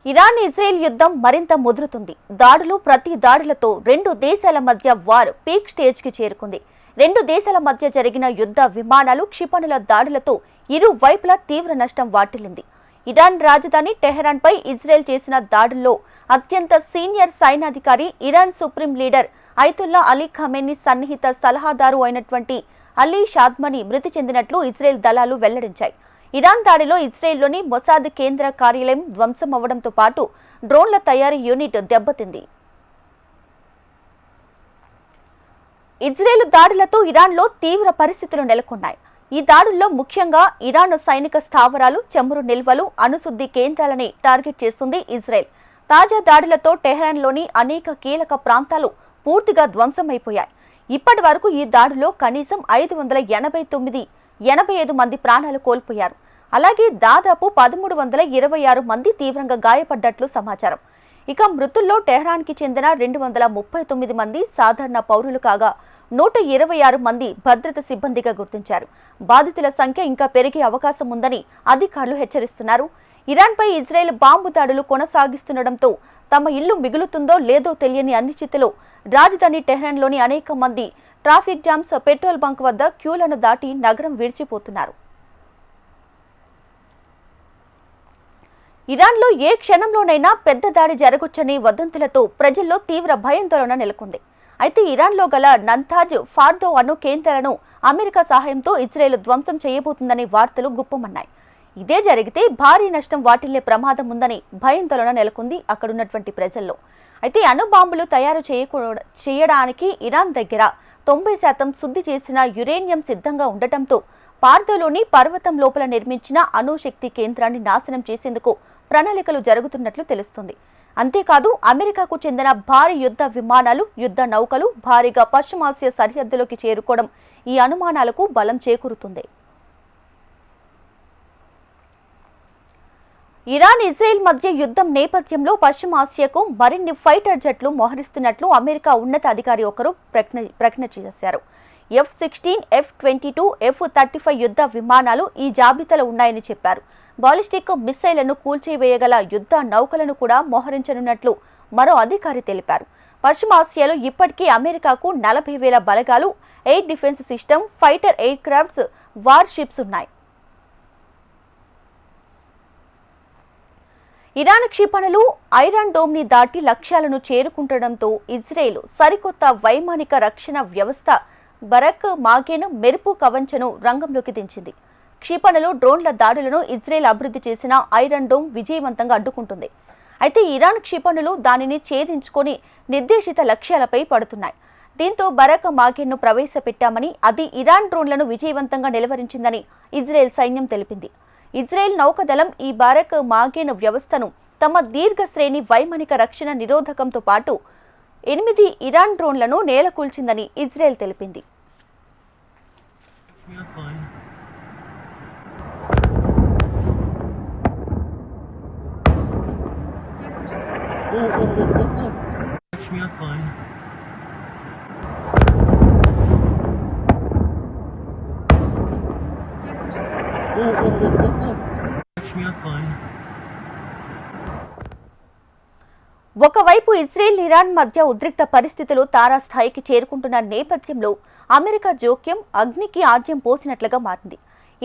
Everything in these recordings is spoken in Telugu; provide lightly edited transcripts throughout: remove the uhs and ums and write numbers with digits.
ఇరాన్ ఇజ్రాయెల్ యుద్ధం మరింత ముదురుతుంది. దాడులు ప్రతి దాడులతో రెండు దేశాల మధ్య వార్ పీక్ స్టేజ్ కి చేరుకుంది. రెండు దేశాల మధ్య జరిగిన యుద్ధ విమానాలు క్షిపణుల దాడులతో ఇరు వైపులా తీవ్ర నష్టం వాటిల్లింది. ఇరాన్ రాజధాని టెహరాన్ పై ఇజ్రాయెల్ చేసిన దాడుల్లో అత్యంత సీనియర్ సైన్యాధికారి, Iran supreme leader Ayatollah Ali Khamenei సన్నిహిత సలహాదారు అయినటువంటి అలీ షాద్మనీ మృతి చెందినట్లు ఇజ్రాయెల్ దళాలు వెల్లడించాయి. ఇరాన్ దాడిలో ఇజ్రాయెల్లోని మొసాద్ కేంద్ర కార్యాలయం ధ్వంసం అవ్వడంతో పాటు డ్రోన్ల తయారీ యూనిట్ దెబ్బతింది. ఇజ్రాయెల్ దాడులతో ఇరాన్లో తీవ్ర పరిస్థితులు నెలకొన్నాయి. ఈ దాడుల్లో ముఖ్యంగా ఇరాన్ సైనిక స్థావరాలు, చమురు నిల్వలు, అణుశుద్ధి కేంద్రాలని టార్గెట్ చేస్తుంది ఇజ్రాయెల్. తాజా దాడులతో టెహరాన్లోని అనేక కీలక ప్రాంతాలు పూర్తిగా ధ్వంసమైపోయాయి. ఇప్పటి వరకు ఈ దాడిలో కనీసం 585 మంది ప్రాణాలు కోల్పోయారు. అలాగే దాదాపు 1326 మంది తీవ్రంగా గాయపడ్డట్లు సమాచారం. ఇక మృతుల్లో టెహరాన్కి చెందిన 239 మంది సాధారణ పౌరులు కాగా 126 మంది భద్రత సిబ్బందిగా గుర్తించారు. బాధితుల సంఖ్య ఇంకా పెరిగే అవకాశం ఉందని అధికారులు హెచ్చరిస్తున్నారు. ఇరాన్పై ఇజ్రాయెల్ బాంబు దాడులు కొనసాగిస్తుండటంతో తమ ఇల్లు మిగులుతుందో లేదో తెలియని అనిశ్చితిలో రాజధాని టెహరాన్లోని అనేక మంది ట్రాఫిక్ జామ్స్, పెట్రోల్ బంక్ వద్ద క్యూలను దాటి నగరం విడిచిపోతున్నారు. ఇరాన్లో ఏ క్షణంలోనైనా పెద్ద దాడి జరగొచ్చని వదంతులతో ప్రజల్లో తీవ్ర భయాందోళన నెలకొంది. అయితే ఇరాన్లో గల నంతాజ్, ఫార్దో అణు కేంద్రాలను అమెరికా సహాయంతో ఇజ్రాయెల్ ధ్వంసం చేయబోతుందనే వార్తలు గుప్పమన్నాయి. ఇదే జరిగితే భారీ నష్టం వాటిల్లే ప్రమాదం ఉందని భయాందోళన నెలకొంది అక్కడున్నటువంటి ప్రజల్లో. అయితే అణు బాంబులు తయారు చేయడానికి ఇరాన్ దగ్గర 90% శుద్ధి చేసిన యురేనియం సిద్ధంగా ఉండటంతో పార్దోలోని పర్వతం లోపల నిర్మించిన అణుశక్తి కేంద్రాన్ని నాశనం చేసేందుకు ప్రణాళికలు జరుగుతున్నట్లు తెలుస్తుంది. అంతేకాదు అమెరికాకు చెందిన భారీ యుద్ధ విమానాలు, యుద్ధ నౌకలు భారీగా పశ్చిమాసియా సరిహద్దులోకి చేరుకోవడం ఈ అనుమానాలకు బలం చేకూరుతుంది. ఇరాన్ ఇజ్రాయెల్ మధ్య యుద్ధం నేపథ్యంలో పశ్చిమాసియాకు మరిన్ని ఫైటర్ జెట్లు మోహరిస్తున్నట్లు అమెరికా ఉన్నతాధికారి ఒకరు ప్రకటన చేశారు. F-16, F-22, F-35 యుద్ధ విమానాలు ఈ జాబితాలో ఉన్నాయని చెప్పారు. బాలిస్టిక్ మిస్సైళ్లను కూల్చివేయగల యుద్ధ నౌకలను కూడా మోహరించనున్నట్లు మరో అధికారి తెలిపారు. పశ్చిమాసియాలో ఇప్పటికీ అమెరికాకు 40,000 బలగాలు, air defence system, fighter air crafts, war ships ఉన్నాయి. ఇరాన్ క్షిపణులు ఐరన్ డోమ్ ని దాటి లక్ష్యాలను చేరుకుంటడంతో ఇజ్రాయెల్ సరికొత్త వైమానిక రక్షణ వ్యవస్థ బరక్ మాగెన్ మెరుపు కవంచను రంగంలోకి దించింది. క్షిపణులు, డ్రోన్ల దాడులను ఇజ్రాయెల్ అభివృద్ధి చేసిన ఐరన్ డోమ్ విజయవంతంగా అడ్డుకుంటుంది. అయితే ఇరాన్ క్షిపణులు దానిని ఛేదించుకొని నిర్దేశిత లక్ష్యాలపై పడుతున్నాయి. దీంతో బరక్ మాగెన్ను ప్రవేశపెట్టామని, అది ఇరాన్ డ్రోన్లను విజయవంతంగా నిలువరించిందని ఇజ్రాయెల్ సైన్యం తెలిపింది. ఇజ్రాయెల్ నౌకాదళం ఈ బరక్ మాగెన్ వ్యవస్థను తమ దీర్ఘ శ్రేణి వైమానిక రక్షణ నిరోధకంతో పాటు 8 ఇరాన్ డ్రోన్లను నేలకూల్చిందని ఇజ్రాయెల్ తెలిపింది. ఒకవైపు ఇజ్రాయెల్ ఇరాన్ మధ్య ఉద్రిక్త పరిస్థితులు తారాస్థాయికి చేరుకుంటున్న నేపథ్యంలో అమెరికా జోక్యం అగ్నికి ఆజ్యం పోసినట్లుగా మారింది.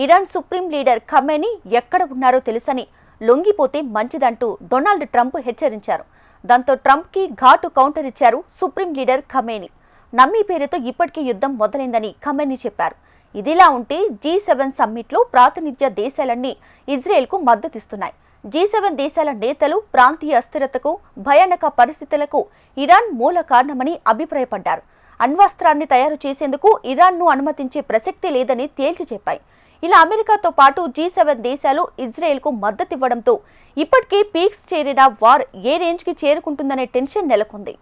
ఇరాన్ సుప్రీం లీడర్ ఖమేనీ ఎక్కడ ఉన్నారో తెలుసని, లొంగిపోతే మంచిదంటూ డొనాల్డ్ ట్రంప్ హెచ్చరించారు. దాంతో ట్రంప్కి ఘాటు కౌంటర్ ఇచ్చారు సుప్రీం లీడర్ ఖమేనీ. నమ్మి పేరుతో ఇప్పటికే యుద్ధం మొదలైందని ఖమేనీ చెప్పారు. ఇదిలా ఉంటే G7 సమ్మిట్లో ప్రాతినిధ్య దేశాలన్నీ ఇజ్రాయెల్కు మద్దతిస్తున్నాయి. G7 దేశాల నేతలు ప్రాంతీయ అస్థిరతకు, భయానక పరిస్థితులకు ఇరాన్ మూల కారణమని అభిప్రాయపడ్డారు. అణ్వస్త్రాన్ని తయారు చేసేందుకు ఇరాన్ను అనుమతించే ప్రసక్తి లేదని తేల్చి చెప్పాయి. ఇలా అమెరికాతో పాటు G7 దేశాలు ఇజ్రాయెల్కు మద్దతివ్వడంతో ఇప్పటికే పీక్స్ చేరిన వార్ ఏ రేంజ్కి చేరుకుంటుందనే టెన్షన్ నెలకొంది.